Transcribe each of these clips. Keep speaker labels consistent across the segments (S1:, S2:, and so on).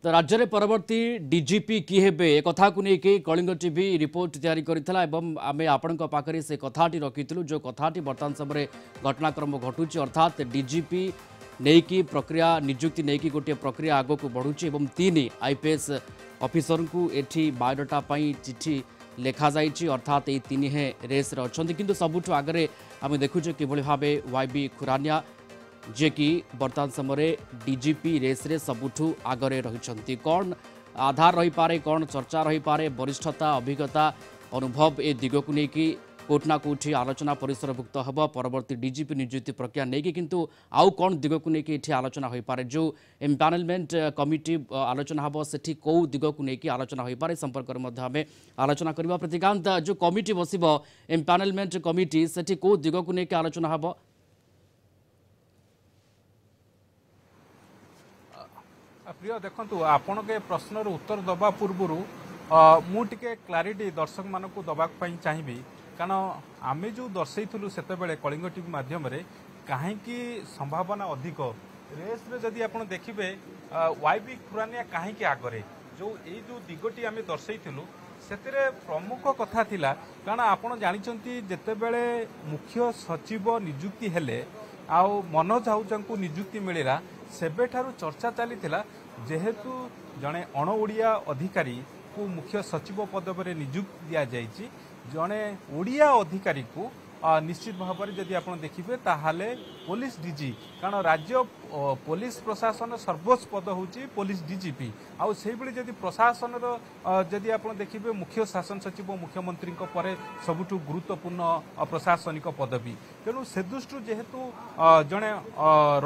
S1: तो राज्य में परवर्ती डीजीपी किए हेबे ए कथा को लेकिन कलिंग टीवी रिपोर्ट तैयारी करथिला एवं आमे आपनक पाखरे से कथाटी रखिथिलु जो कथाटी वर्तमान समय घटनाक्रम घटुची अर्थात डीजीपी नेकी प्रक्रिया नियुक्ति नेकी गोटे प्रक्रिया आगो को बढ़ुची एवं 3 आईपीएस ऑफिसर को एठी बायोडाटा पई चिठी लेखा जाइछि अर्थात ये 3 हे रेस रे अछंती किंतु सबुठु आगरे आमे देखुचे किभଳି भाबे वाईबी खुरानिया जे कि वर्तमान समय डीजीपी रेस रे सबुठु आगरे रहिछंती कौन आधार रही पारे कौन चर्चा रही पारे वरिष्ठता अभिज्ञता अनुभव ए दिग को लेकिन कोटना कोठी आलोचना परिसरभुक्त हम परवर्ती डीजीपी नियुक्ति प्रक्रिया नहीं किंतु आउ कौन दिग को लेकिन ये आलोचना हो पारे जो एम्पानेलमेंट कमिटी आलोचना हम से कौ दिग को लेकिन आलोचना हो पारे संपर्क में आलोचना करवा प्रतिकांत जो कमिटी बसिब एम्पानेलमेंट कमिटी से कौ दिग को लेकिन आलोचना हम
S2: प्रिय देखु आपण के प्रश्नर उत्तर दबा पूर्व मुझे क्लारिटी दर्शक मानक दवाई चाहिए कारण आम जो दर्शेलु से कलिंग टीवी मध्यम कहीं संभावना अधिक रेस रे जदि आप देखिए वाईबी खुरानिया कहीं आगरे जो दिगटी आम दर्शेलु से प्रमुख कथा थिला कारण आपड़ जानते जितेबले मुख्य सचिव नियुक्ति हेले आउ मनोज आहूजा को नियुक्ति मिलला सेबेठारु चर्चा चलीथिला जेहेतु जड़े अणओडिया अधिकारी को मुख्य सचिव पदवी नियुक्ति दिया जाइछि जड़े ओडिया अधिकारी को निश्चित भाव में जदि आप देखिए ताहले पुलिस डीजी कारण राज्य पुलिस प्रशासन सर्वोच्च पद होची पुलिस डीजीपी आउ से जदि प्रशासन जदि आप देखिए मुख्य शासन सचिव मुख्यमंत्री परे सबुठु गुरुत्वपूर्ण प्रशासनिक पदवी तेणु से दृष्टि जेहेतु जड़े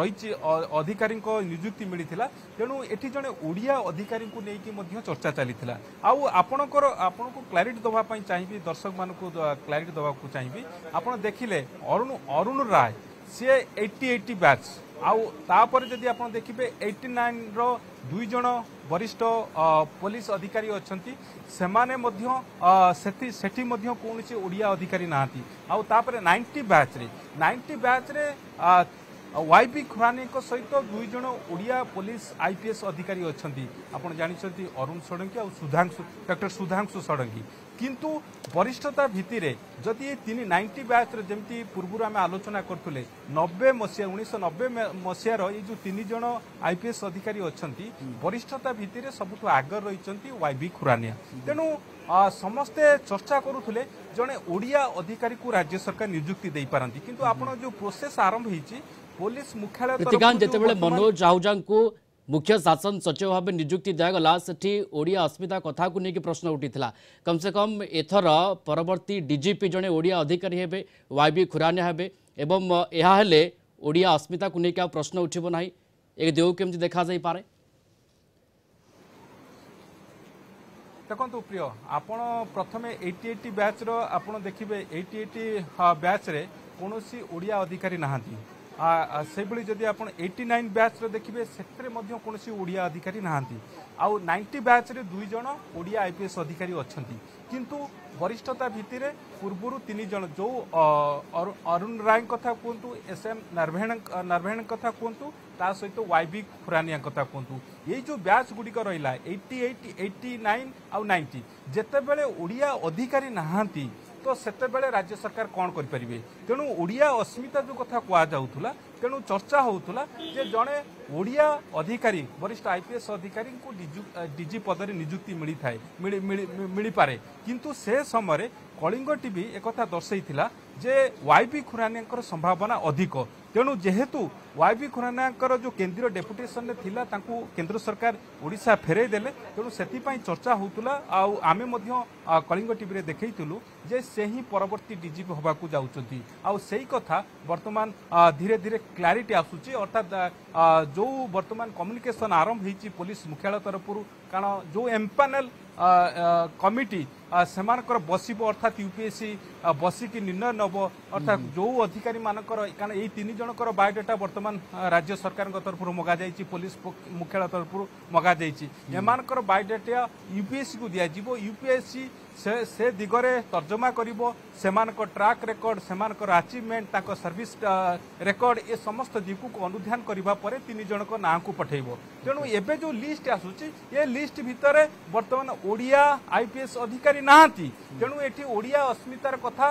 S2: रही अधिकारी नियुक्ति मिलता तेणु ये जड़े ओडिया अधिकारी को लेकिन चर्चा चली आपणकर आपन को क्लारिटी दवाई चाहिए दर्शक मान क्लारिटी दवाक चाहिए आप देखिले अरुण राय सी 80 बैच आउपर जदि आप देखिए 89 रो 2 जन वरिष्ठ पुलिस अधिकारी अच्छा से कौन ओडिया अधिकारी नहांती आउे 90 बैच रे वाईबी खुरानी सहित 2 जन ओडिया पुलिस आईपीएस अधिकारी अच्छा आप जानते अरुण षडंगी और डॉक्टर सुधांशु षडंगी किंतु वरिष्ठता भित्तिरे जदि ये 90 बैच जमी पूर्व आम आलोचना करुले 1990 मसीहार ये जो 3 जन आईपीएस अधिकारी अच्छा वरिष्ठता भित्तिरे सबुठ आगर रही वाईबी खुरानिया तेणु समस्ते चर्चा करुले जड़े ओडिया अधिकारी को राज्य सरकार नियुक्ति दे पारती किंतु आपन जो प्रोसेस आरंभ होती पुलिस मुख्यालय
S1: मनोज आहूजा को मुख्य शासन सचिव भाव नियुक्ति दिगला से ओडिया अस्मिता कथा को लेकिन प्रश्न उठीला कम से कम एथर परवर्ती डीजीपी जड़े ओडिया अधिकारी हेबे वाईबी खुरानिया हेबे एवं यह हेले ओडिया अस्मिता को लेकिन प्रश्न उठिब ना एक देव केमती देखा जाई पारे
S2: देखो प्रिय आपण प्रथम 80 बैच आप देखिए 80 बैच रे कौन ओडिया अधिकारी नहांती से जदि आप 89 बैच देखिए से कौन ओडिया अधिकारी नहांती आउ 90 बैच रे 2 जन ओडिया आईपीएस अधिकारी अच्छा किंतु वरिष्ठता भित्तिरे पूर्वर 3 जन जो अरुण राय कथा कहतु एसएम नरभेण कथा कहतु ता सहित वाईबी खुरानिया कथा कहतु ये जो बैच गुड़िक रहा 88 89 आउ 90 जेतेबेले ओडिया अधिकारी नहांती तो सेतेबेले राज्य सरकार कौन करें तेणु ओडिया अस्मिता जो कथा कहुला तेणु चर्चा होउथुला जे जड़े ओडिया अधिकारी वरिष्ठ आईपीएस अधिकारी को डीजी पद नियुक्ति मिली पारे किंतु से समय कलिंग टीवी एक दर्शा जे वाईबी खुरानिया संभावना अधिक तेणु जेहेतु वाईबी खुरानिया जो केंद्रीय डेपुटेशन में थिला तांकु केंद्र सरकार ओडिशा फेरई देले तेणु सेतिपाई चर्चा होउतुला आमे मध्य कलिंग टीवी रे देखैतुलु जे से ही परवर्ती डीजीपी होबाकू जाउचंती आउ सेही कथा वर्तमान धीरे धीरे क्लारिटी आसुची अर्थात जो वर्तमान कम्युनिकेशन आरंभ होती पुलिस मुख्यालय तरफ कारण जो एम्पानेल कमिटी सेमानकर बसिब अर्थात यूपीएससी बसिकी निर्णय नब अर्थात जो अधिकारी मानकर कारण ये 3 जनकर बायोडाटा वर्तमान राज्य सरकार तरफ मगा जाइए पुलिस मुख्यालय तरफ मगा जाइए एमानकर बायोडाटा यूपीएससी को दिज्व यूपीएससी से दिगरे तर्जमा करिवो सेमानक ट्रैक रेकर्ड सेमानक अचीवमेंट ताको सर्विस रेकर्ड ए समस्त दिगु को अनुध्यान करिबा परे तीन जनक नाँ को पठेइबो तेणु एबे जो लिस्ट आसुची ये लिस्ट भितरे वर्तमान ओडिया आईपीएस अधिकारी नाहांती तेणु एठी ओडिया अस्मितार कथा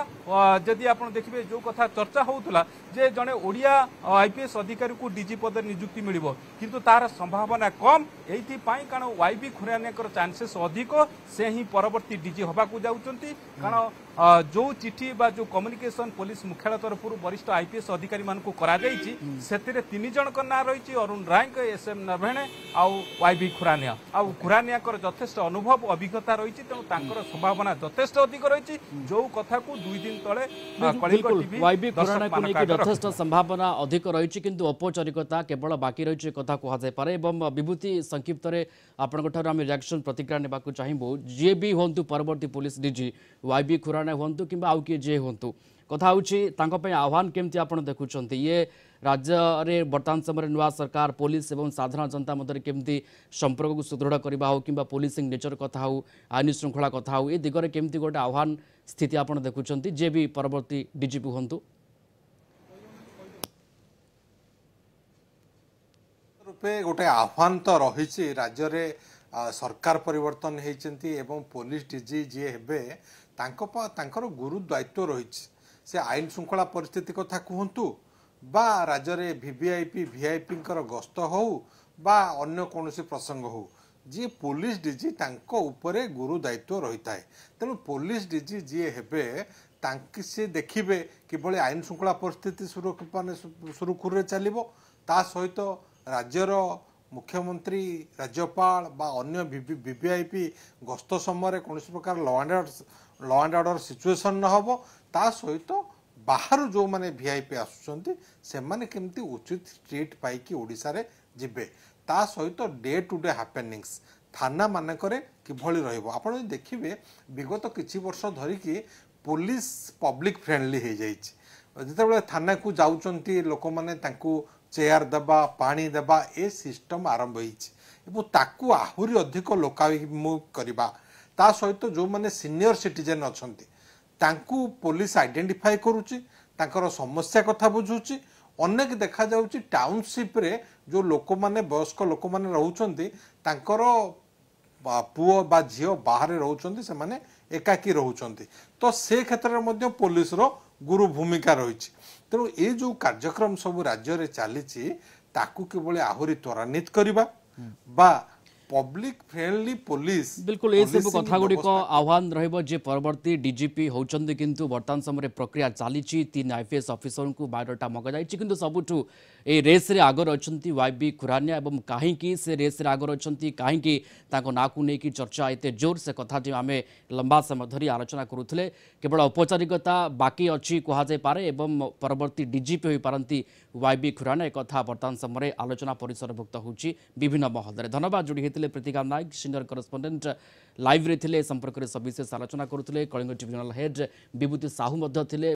S2: जदि आपण देखिबे जो कथा चर्चा होउतला जे जने ओडिया आईपीएस अधिकारी को डीजी पद नियुक्ति मिलिबो किंतु तार संभावना कम एथि पाई कारण वाईबी खुरानियाकर चांसेस अधिक से ही परवर्ती डीजी हवा को जाउचंती कारण जो चिठी बा जो कम्युनिकेशन पुलिस मुख्यालय तरफ वरिष्ठ आईपीएस अधिकारी मान को करा जाइछि सेतिरे तीन जनक ना रहिछि अरुण रायक एसएम नरभेणे आउ वाईबी खुरानिया आउ खुरानियाकर यथेष्ट अनुभव अभिज्ञता रहिछि तेणु तांकर संभावना यथेष्ट अधिक रहिछि जो कथा को 2 दिन तळे कलिंग टीवी
S1: वाईबी खुराना को लेके यथेष्ट संभावना अधिक रहिछि किंतु औपचारिकता केवल बाकी रहिछि कथा को जाय पारे एवं विभूति संक्षिप्त रे आपन ठार हम रिएक्शन प्रतिक्रिया नेबा को चाहिबो जे भी होंतु परवर्ती पुलिस डीजी वाईबी खुराना होंतु किंबा आउ के जे होंतु कथा होछि तांको पे आह्वान केमती आपण देखुछंती ये राज्य रे वर्तमान समय नुआ सरकार पुलिस एवं साधारण जनता मध्य केमती संपर्क को सुदृढ़ करबा हो किंबा पुलिसिंग नेचर कथा हो आईन श्रृंखला कथा हो ए दिगरे केमती गोटे आह्वान स्थिति आपण देखुछंती जे भी परवर्ती डीजीपी होंतु
S3: रूपे गोटे आह्वान तो रही राज्य रे सरकार परिवर्तन होती एवं पुलिस डीजी जी हेबे तांकर गुरु दायित्व रही से आईन श्रृंखला परिस्थिति कथा कहतु बा राज्य रे वीवीआईपी वीआईपी गस्त हो बा अन्य कौन प्रसंग हो जी पुलिस डीजी तांको उपरे गुरु दायित्व रही थाए तेणु पुलिस डीजी जी हेबे से देखिए किभली आईन श्रृंखला परिस्थिति सुरुखुर चलो ता सहित राज्यर मुख्यमंत्री राज्यपाल बा अन्य वीवीआईपी गस्त समय कौन प्रकार लॉ एंड ऑर्डर सिचुएशन न हो ता सहित बाहर जो माने वीआईपी आसुचंती से माने केमती उचित ट्रीट पाइकी ओडिसा रे जिबे ता सहित डे टू डे हैपेनिंग्स थाना मानकरे किभली रहइबो आपण देखिबे विगत किछि वर्ष धरिकी पुलिस पब्लिक फ्रेंडली हो जाइए जिते थाना को जाऊँच लोक मैंने चेयर देवा पानी देवा ए सिस्टम आरंभ होती आहरी अधिक लोकाभिमुख करवा ता सहित जो मैंने सीनियर सिटीजेन अच्छा पुलिस आइडेंटिफाई करुच्ची समस्या कथा बुझुची अनेक देखा जाउची टाउनशिप रे जो लोक मैंने वयस्क लोक मैंने रोचंती तांकर पुओ बा झील बाहर रोचंती से माने एकाकी रोचंती तो से क्षेत्र में पुलिस रो गुरु भूमिका रही तेणु ये जो कार्यक्रम सब राज्य रे चली ताकू किभली आहरी त्वरान्वित करबा बा पब्लिक फ्रेंडली पुलिस
S1: बिल्कुल ये सब कथा गुड़िक आह्वान रहिबो जे परवर्ती डीजीपी होचंदी किंतु वर्तमान समय प्रक्रिया चली 3 आईपीएस ऑफिसर को बायोडाटा मगा जाइछि किंतु सबुठु ए रेस रे आगर अछंती वाईबी खुरानिया एवं काहेकि से रेस रे आगर अछंती काहेकि ताको नाकु नै कि चर्चा एते जोर से कथा जे आमे लंबा समय धरी आलोचना करूथले केवल औपचारिकता बाकी अछि कहा जाय पारे एवं परवर्ती डीजीपी होई पारंती वाईबी खुराना एक कथा वर्तमान समय आलोचना परिसरभुक्त होछि विभिन्न महल रे धन्यवाद जोड़ी हेतिले प्रतिका नायक सीनियर करेस्पोंडेंट लाइव रे थिले संपर्क रे सविशेष आलोचना करूथले कलिंग टीवी जनरल हेड विभूति साहू मध्य थिले।